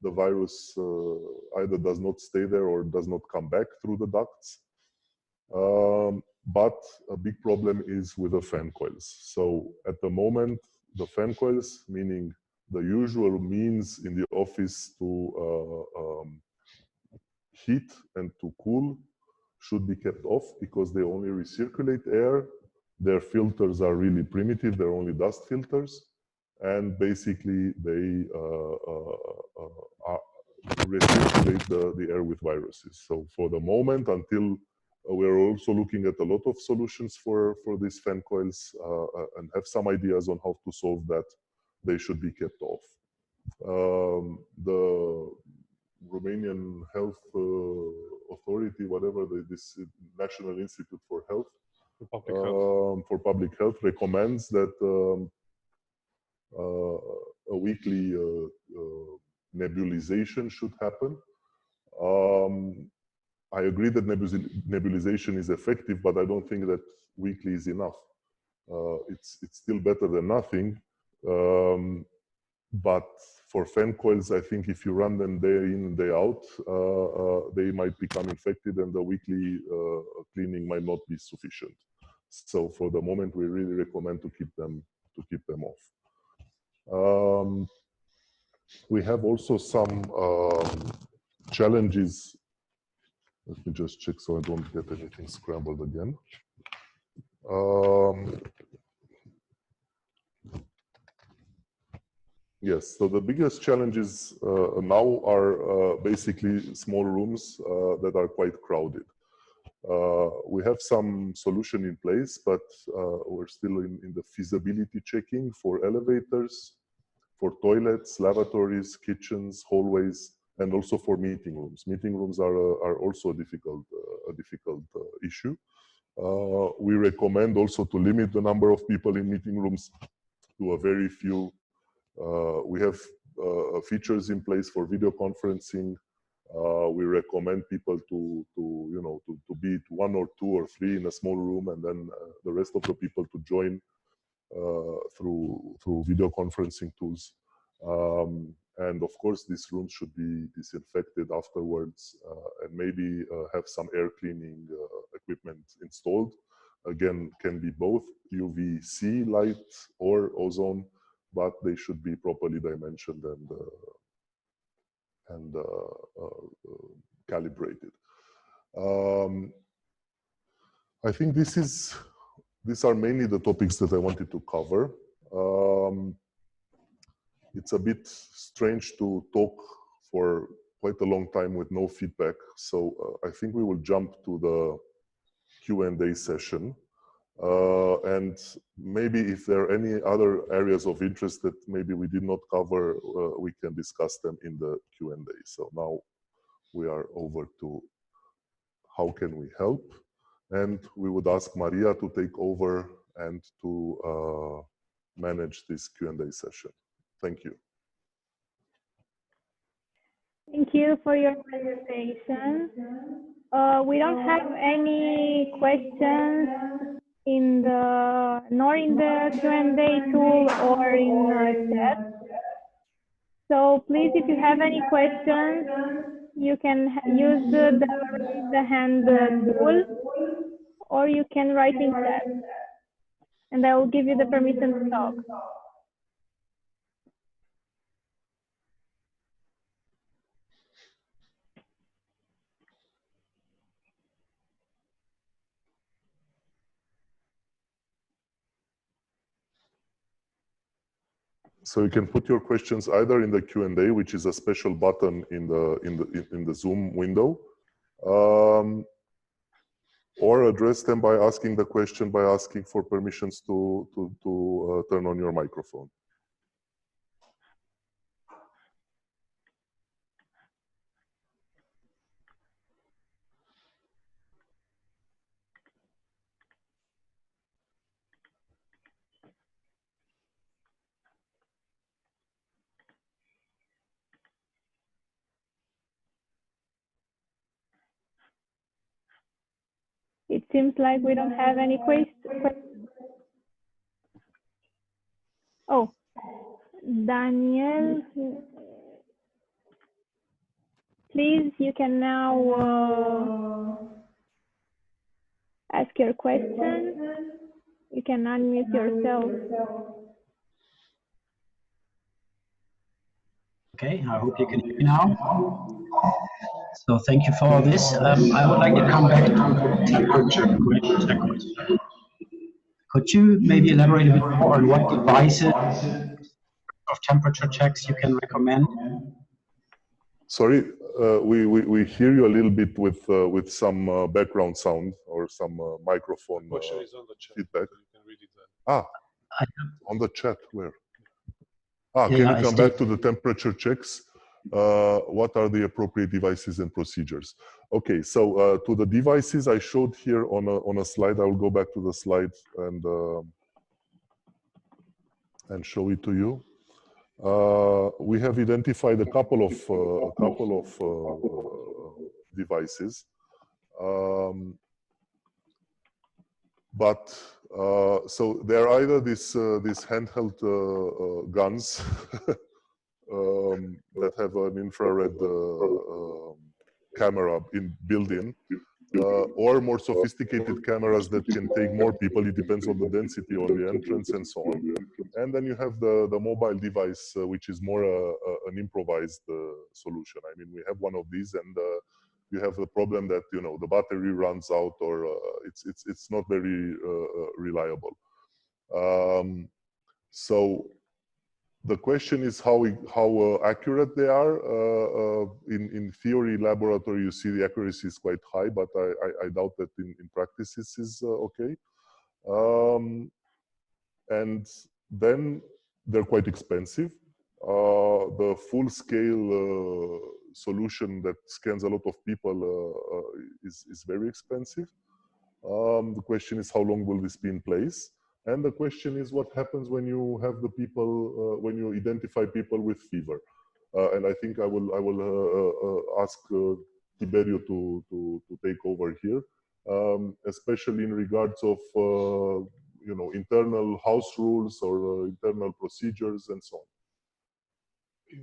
virus either does not stay there or does not come back through the ducts. But a big problem is with the fan coils. So at the moment, the fan coils, meaning the usual means in the office to heat and to cool, should be kept off because they only recirculate air. Their filters are really primitive. They're only dust filters. And basically, they recirculate the air with viruses. So for the moment, until we're also looking at a lot of solutions for these fan coils and have some ideas on how to solve that, they should be kept off. The Romanian Health Authority, whatever, this National Institute for Health, for public health, recommends that a weekly nebulization should happen. I agree that nebulization is effective, but I don't think that weekly is enough. It's still better than nothing. But for fan coils, I think if you run them day in, day out, they might become infected and the weekly cleaning might not be sufficient. So for the moment, we really recommend to keep them off. We have also some challenges. Let me just check so I don't get anything scrambled again. Yes, so the biggest challenges now are basically small rooms that are quite crowded. We have some solution in place, but we're still in the feasibility checking for elevators, for toilets, lavatories, kitchens, hallways, and also for meeting rooms. Meeting rooms are also a difficult issue. We recommend also to limit the number of people in meeting rooms to a very few. We have features in place for video conferencing. We recommend people to be one or two or three in a small room, and then the rest of the people to join through video conferencing tools. And of course, these rooms should be disinfected afterwards, and maybe have some air cleaning equipment installed. Again, can be both UVC light or ozone, but they should be properly dimensioned and calibrated. I think these are mainly the topics that I wanted to cover. it's a bit strange to talk for quite a long time with no feedback. So I think we will jump to the Q&A session. And maybe if there are any other areas of interest that maybe we did not cover, we can discuss them in the Q&A. So now we are over to how can we help? And we would ask Maria to take over and to manage this Q&A session. Thank you. Thank you for your presentation. We don't have any questions nor in the Q&A tool or in chat. So please, if you have any questions, you can use the raise the hand tool, or you can write in chat, and I will give you the permission to talk. So you can put your questions either in the Q&A, which is a special button in the Zoom window, or address them by asking the question by asking for permissions to turn on your microphone. It seems like we don't have any questions. Oh, Daniel, please, you can now ask your question. You can unmute yourself. Okay, I hope you can hear me now. So thank you for all this. I would like to come back to temperature. Could you maybe elaborate a bit more on what devices of temperature checks you can recommend? Sorry, we hear you a little bit with some background sound or some microphone feedback. You can read it there. On the chat, where? Yeah, can you come back to the temperature checks? What are the appropriate devices and procedures? Okay, so to the devices I showed here on a slide, I will go back to the slide and show it to you. We have identified a couple of devices, but so they're either these handheld guns that have an infrared camera built in, or more sophisticated cameras that can take more people. It depends on the density on the entrance and so on. And then you have the mobile device, which is more an improvised solution. I mean, we have one of these, and you have the problem that the battery runs out, or it's not very reliable. So the question is how accurate they are. In theory, laboratory, you see the accuracy is quite high, but I doubt that in practice this is okay. And then they're quite expensive. The full-scale solution that scans a lot of people is very expensive. The question is how long will this be in place? And the question is what happens when you have the people, when you identify people with fever. And I think I will ask Tiberio to take over here, especially in regards of internal house rules or internal procedures and so on.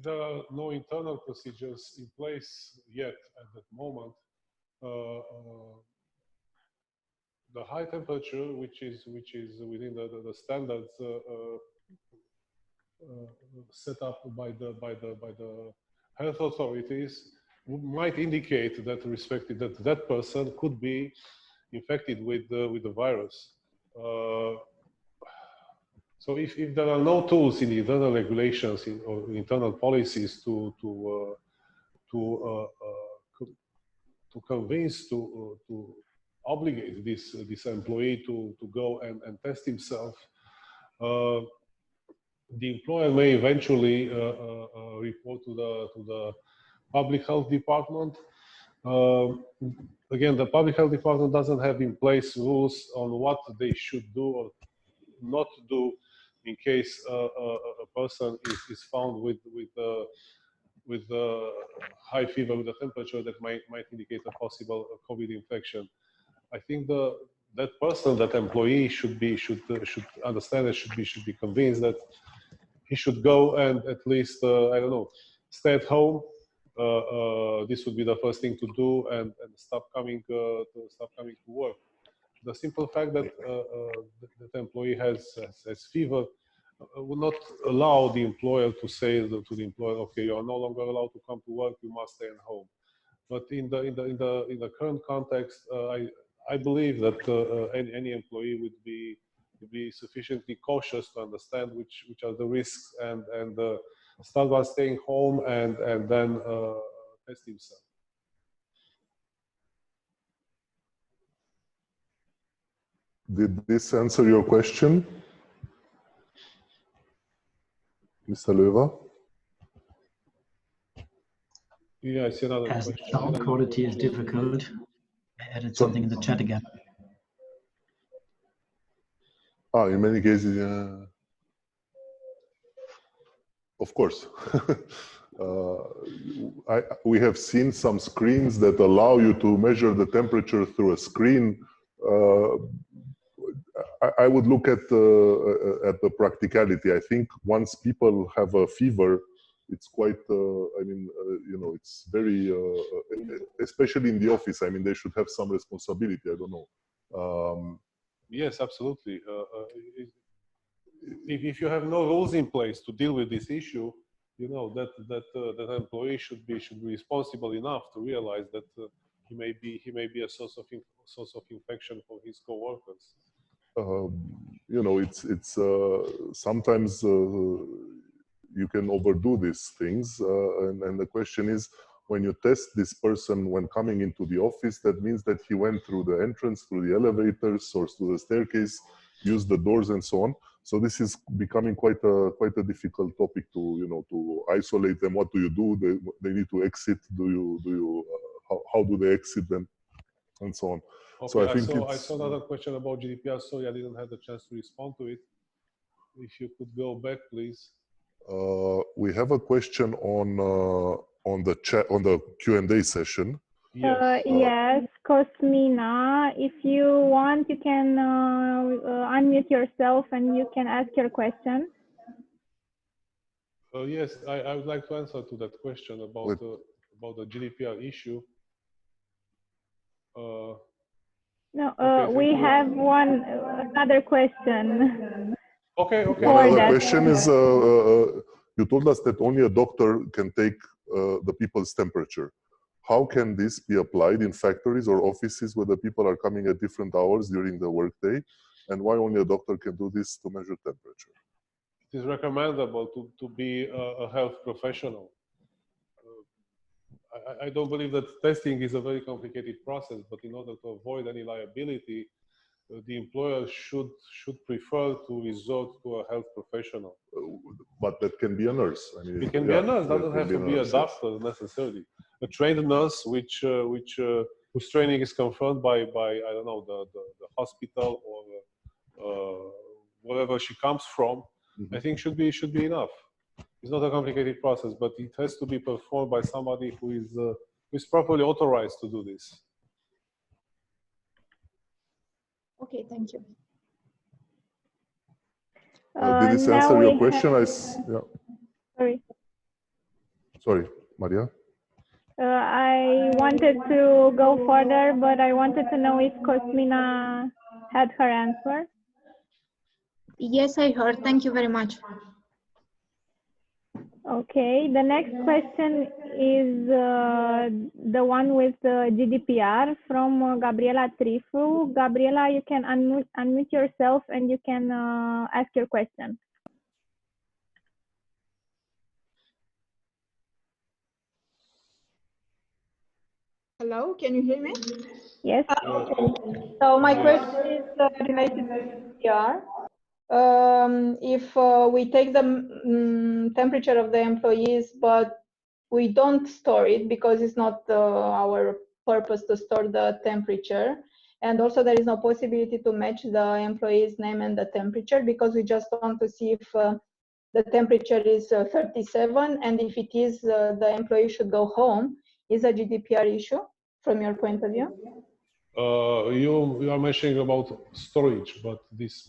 There are no internal procedures in place yet at that moment. The high temperature, which is within the standards set up by the health authorities, might indicate that that person could be infected with the virus. So if there are no tools in the internal regulations or internal policies to convince, to obligate this employee to go and test himself, the employer may eventually report to the public health department. Again, the public health department doesn't have in place rules on what they should do or not do in case a person is found with high fever, with a temperature that might indicate a possible COVID infection. I think that person, that employee, should understand and should be convinced that he should go and at least I don't know, stay at home. This would be the first thing to do, and stop coming to work. The simple fact that that employee has fever will not allow the employer to say to the employer, okay, you are no longer allowed to come to work, you must stay at home. But in the current context, I believe that any employee would be sufficiently cautious to understand which are the risks, and start by staying home and then test himself. Did this answer your question, Mr. Löwer? Yeah, I see another As the question. sound quality is difficult, I added something in the chat again. In many cases, of course. We have seen some screens that allow you to measure the temperature through a screen. I would look at the practicality. I think once people have a fever, it's quite, you know, it's very, especially in the office, I mean, they should have some responsibility, I don't know. Yes, absolutely. If you have no rules in place to deal with this issue, you know, that employee should be responsible enough to realize that he may be a source of infection for his coworkers. You know, it's sometimes you can overdo these things, and the question is, when you test this person when coming into the office, that means that he went through the entrance, through the elevators, or through the staircase, used the doors, and so on. So this is becoming quite a difficult topic to, you know, to isolate them. What do you do? They need to exit. How do they exit them, and so on. Okay, so I saw another question about GDPR. Sorry, I didn't have the chance to respond to it. If you could go back, please. We have a question on the chat, on the Q&A session. Yes. Yes, Cosmina, if you want, you can unmute yourself and you can ask your question. Yes, I would like to answer to that question about the GDPR issue. No, okay, we have another question. Okay. Another question is, you told us that only a doctor can take the people's temperature. How can this be applied in factories or offices where the people are coming at different hours during the workday? And why only a doctor can do this to measure temperature? It is recommendable to be a health professional. I don't believe that testing is a very complicated process, but in order to avoid any liability, the employer should prefer to resort to a health professional. But that can be a nurse. I mean, it can be a nurse, doesn't have to be a doctor necessarily. A trained nurse, whose training is confirmed by I don't know, the hospital or wherever she comes from, I think should be enough. It's not a complicated process, but it has to be performed by somebody who is properly authorized to do this. Okay, thank you. Did this answer your question? Sorry, Maria. I wanted to go further, but I wanted to know if Cosmina had her answer. Yes, I heard. Thank you very much. Okay, the next question is the one with GDPR from Gabriela Trifu. Gabriela, you can unmute yourself and you can ask your question. Hello, can you hear me? Yes. Okay. So my question is related to GDPR. If we take the temperature of the employees, but we don't store it because it's not our purpose to store the temperature, and also there is no possibility to match the employee's name and the temperature because we just want to see if the temperature is 37, and if it is, the employee should go home. Is a GDPR issue from your point of view? You are mentioning about storage, but this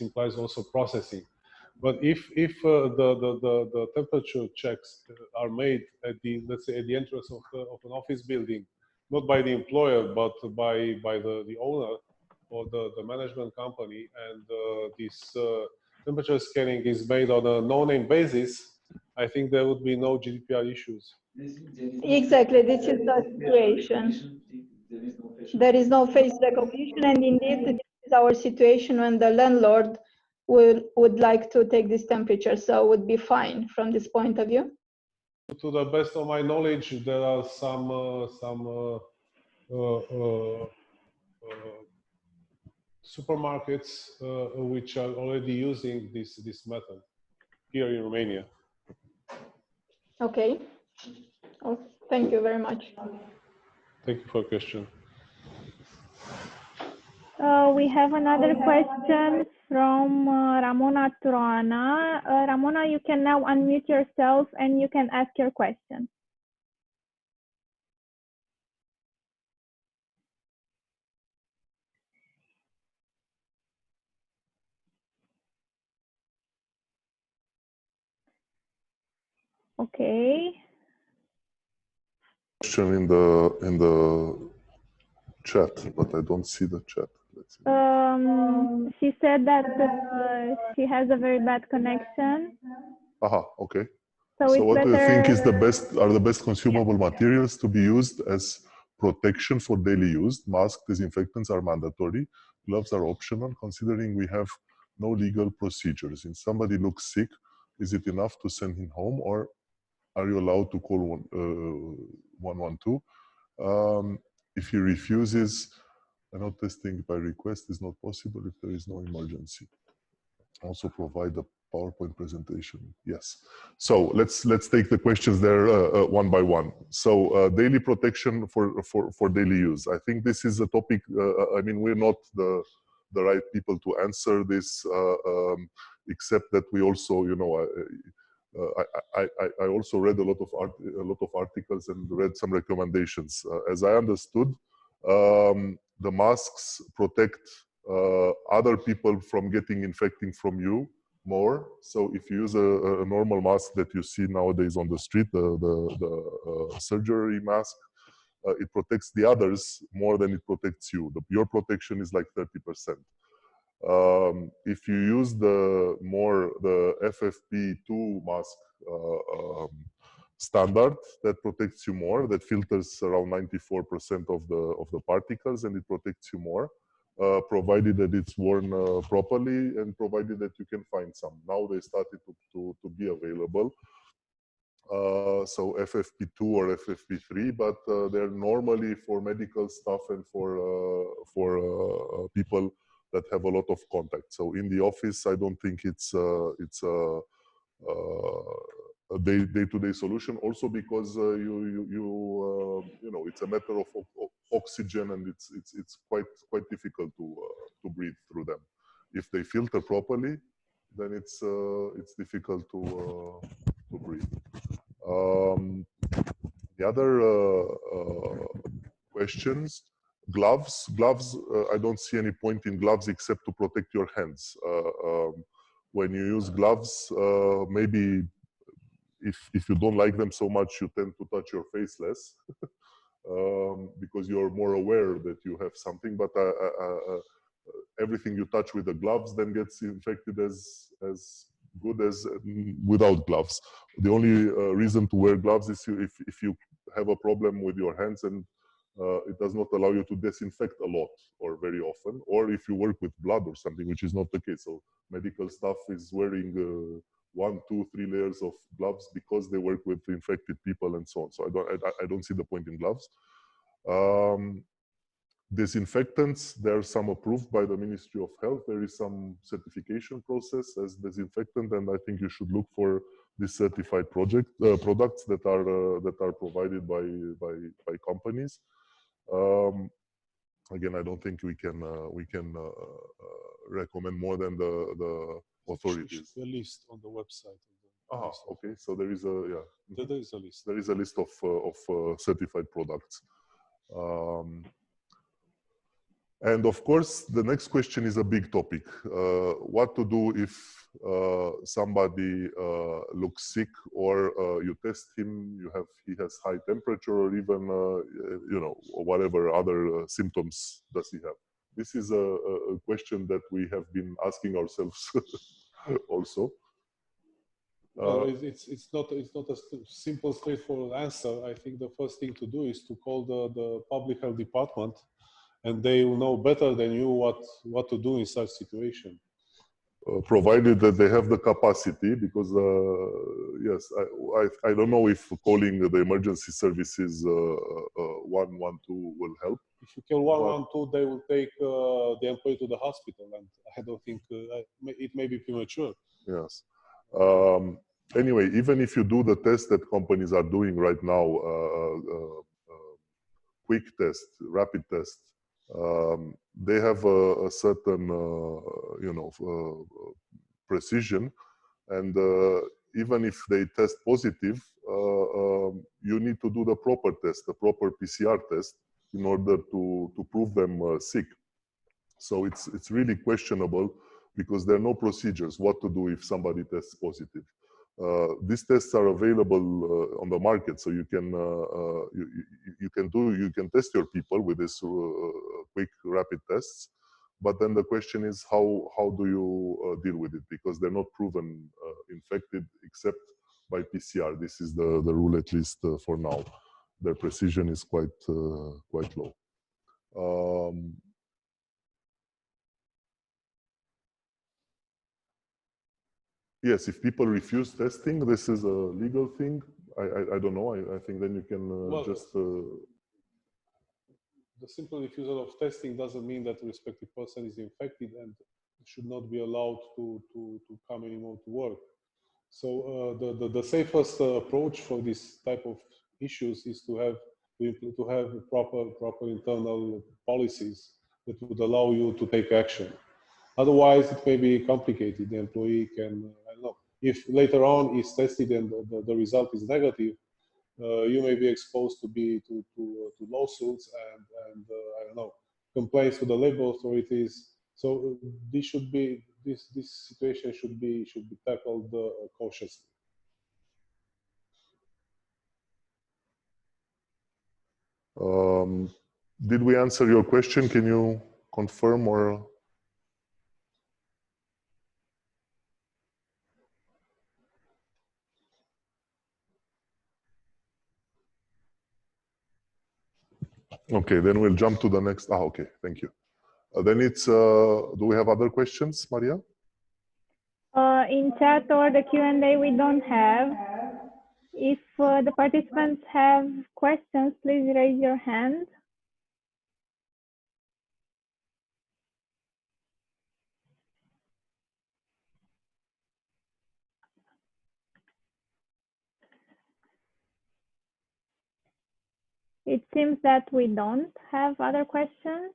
implies also processing. But if the temperature checks are made at the, let's say, at the entrance of an office building, not by the employer but by the owner or the management company, and this temperature scanning is made on a no-name basis, I think there would be no GDPR issues. Exactly, this is the situation. There is no face recognition, and indeed this is our situation when the landlord would like to take this temperature, so would be fine from this point of view. To the best of my knowledge, there are some supermarkets which are already using this method here in Romania. Okay. Oh, thank you very much. Thank you for your question. We have another question from Ramona Troana. Ramona, you can now unmute yourself and you can ask your question. Okay. Question in the chat, but I don't see the chat. Let's see. She said that she has a very bad connection. Aha, okay. So, So what do you think is the best consumable Yeah. materials to be used as protection for daily use? Masks, disinfectants are mandatory. Gloves are optional, considering we have no legal procedures. If somebody looks sick, is it enough to send him home, or are you allowed to call 112? If he refuses, no testing by request is not possible if there is no emergency. Also provide a PowerPoint presentation. Yes. So let's take the questions there one by one. So daily protection for daily use. I think this is a topic. I mean, we're not the right people to answer this, except that we also, you know, I also read a lot of articles and read some recommendations. As I understood, the masks protect other people from infecting from you more. So if you use a normal mask that you see nowadays on the street, the surgery mask, it protects the others more than it protects you. Your protection is like 30%. If you use the FFP2 mask standard, that protects you more, that filters around 94% of the particles, and it protects you more, provided that it's worn properly and provided that you can find some. Now they started to be available. So FFP2 or FFP3, but they're normally for medical staff and for people that have a lot of contact. So in the office, I don't think it's a day-to-day solution. Also because you know, it's a matter of oxygen, and it's quite difficult to breathe through them. If they filter properly, then it's difficult to breathe. The other questions. Gloves. I don't see any point in gloves except to protect your hands. When you use gloves, maybe if you don't like them so much, you tend to touch your face less because you're more aware that you have something. But everything you touch with the gloves then gets infected as good as without gloves. The only reason to wear gloves is if you have a problem with your hands and it does not allow you to disinfect a lot or very often, or if you work with blood or something, which is not the case. So medical staff is wearing 1, 2, 3 layers of gloves because they work with infected people and so on. So I don't see the point in gloves. Disinfectants, there are some approved by the Ministry of Health. There is some certification process as disinfectant, and I think you should look for these certified products that are provided by companies. Again, I don't think we can recommend more than the authorities. The list on the website. Okay. So there is a There is a list. There is a list of certified products. And of course, the next question is a big topic. What to do if somebody looks sick, or you test him, he has high temperature, or even you know, whatever other symptoms does he have? This is a question that we have been asking ourselves also. Well, it's not a simple, straightforward answer. I think the first thing to do is to call the public health department, and they will know better than you what to do in such situation. Provided that they have the capacity, because yes, I don't know if calling the emergency services 112 will help. If you call 112, they will take the employee to the hospital, and I don't think it may be premature. Yes. Anyway, even if you do the test that companies are doing right now, quick test, rapid test, they have a certain, you know, precision, and even if they test positive, you need to do the proper test, the proper PCR test, in order to prove them sick. So it's really questionable, because there are no procedures what to do if somebody tests positive. These tests are available on the market, so you can test your people with this quick rapid tests. But then the question is, how do you deal with it? Because they're not proven infected except by PCR. This is the rule, at least for now. Their precision is quite low. Yes, if people refuse testing, this is a legal thing. I don't know. I think then you can just. The simple refusal of testing doesn't mean that the respective person is infected and should not be allowed to come anymore to work. So the safest approach for this type of issues is to have proper internal policies that would allow you to take action. Otherwise, it may be complicated. The employee can, I don't know, if later on is tested and the result is negative, you may be exposed to lawsuits and I don't know, complaints to the labor authorities. So this situation should be tackled cautiously. Did we answer your question? Can you confirm or? Okay, then we'll jump to the next. Okay, thank you. Then it's, do we have other questions, Maria? In chat or the Q&A, we don't have. If the participants have questions, please raise your hand. It seems that we don't have other questions.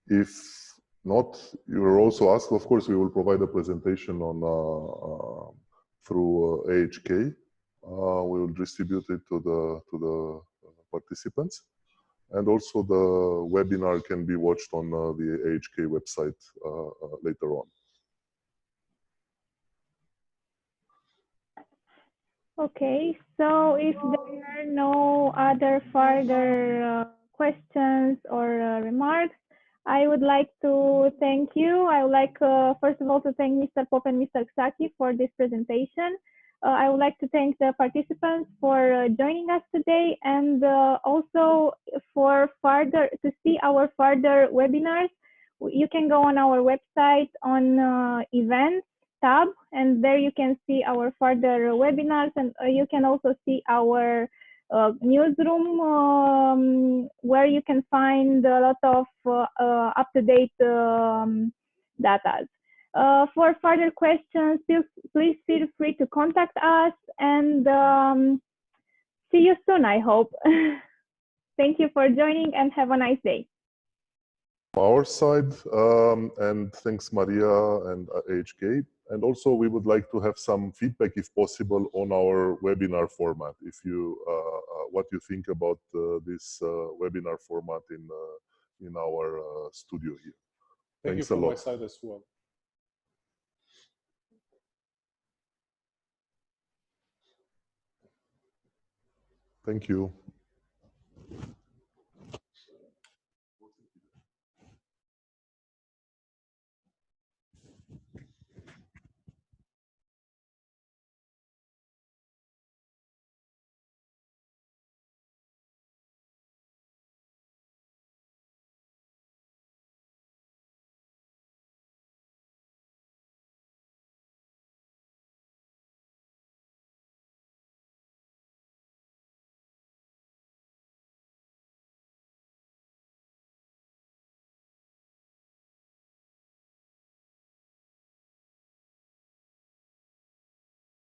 If not, you're also asked. Of course, we will provide a presentation on through AHK. We will distribute it to the participants, and also the webinar can be watched on the AHK website later on. Okay, so if there are no other further questions or remarks, I would like to thank you. I would like, first of all, to thank Mr. Pop and Mr. Ksaki for this presentation. I would like to thank the participants for joining us today, and also for further to see our further webinars. You can go on our website on events tab, and there you can see our further webinars, and you can also see our newsroom, where you can find a lot of up-to-date data. For further questions, please feel free to contact us, and see you soon, I hope. Thank you for joining, and have a nice day. Our side, and thanks Maria and AHK. And also we would like to have some feedback, if possible, on our webinar format. If you, what you think about this webinar format in our studio here. Thank you Thanks a from my lot. side as well. Thank you.